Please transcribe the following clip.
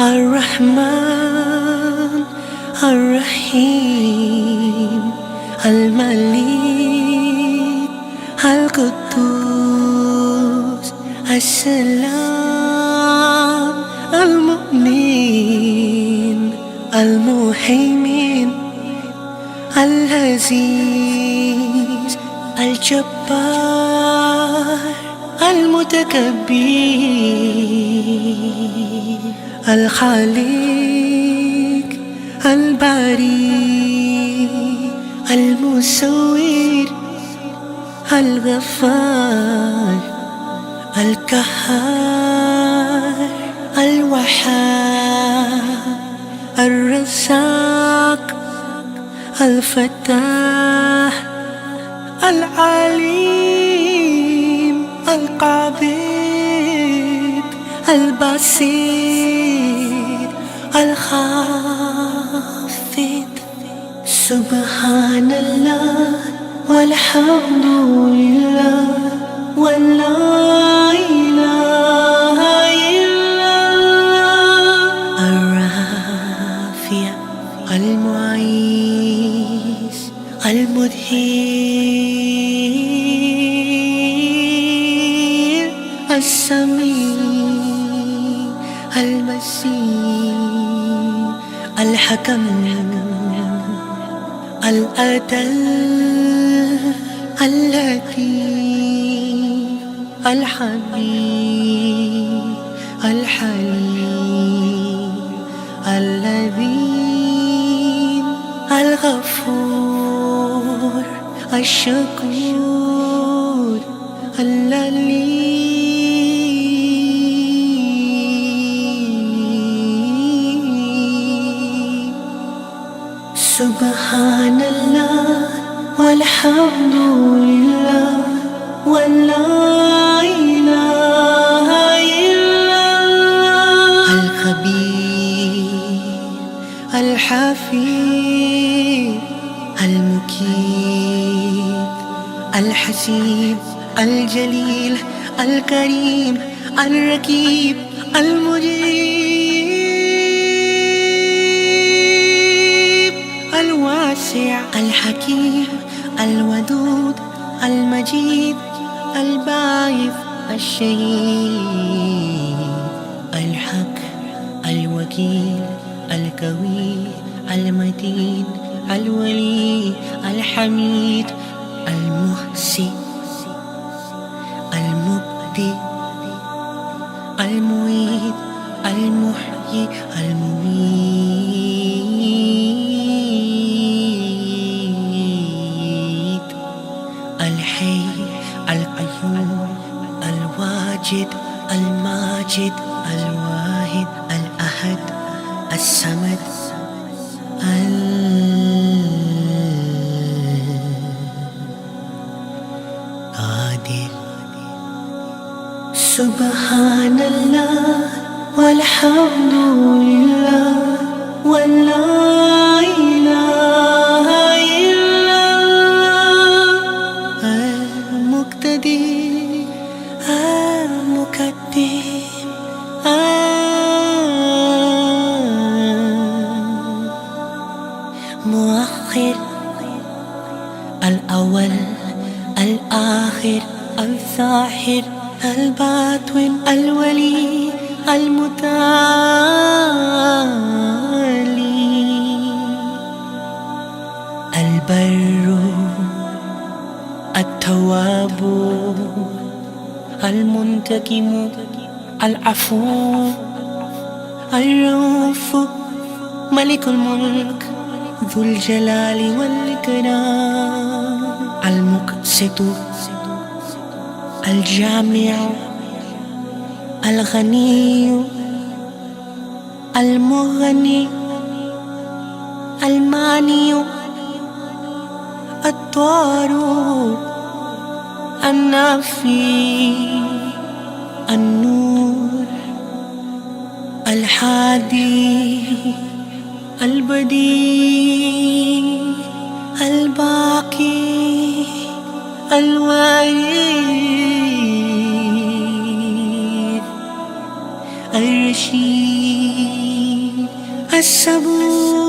الرحمن الرحيم الملك القدوس السلام المؤمن المهيمن العزيز الجبار المتكبر الخالق الباري المصور الغفار القهار الوهاب الرزاق الفتاح العليم القابض البسيط الخافض. سبحان الله والحمد لله ولا إله إلا الله. الرافع المعيز المدهر السميع المسيح الحكم العدل اللطيف الحبيب الحليم اللذيذ الغفور الشكور اللليم. سبحان الله والحمد لله ولا إله إلا الله. الخبير الحفيظ المكيد الحسيب الجليل الكريم الرقيب المجيب الواسع الحكيم الودود المجيد الباعث الشهيد الحق الوكيل القوي المتين الولي الحميد المحسن المبدئ المعيد المحيي المميت الحي القيوم الواجد الماجد الواحد الأحد الصمد القادر. سبحان الله والحمد لله ولا إله إلا الله. المقتدر المقدم المؤخر الأول الآخر الظاهر الباطن الولي المتعالي البر التواب المنتقم العفو الرؤوف ملك الملك ذو الجلال والإكرام المقسط الجامع الغني المغني الماني الضار النافي النور الهادي البديع الباقي الوارث الرشيد الصبور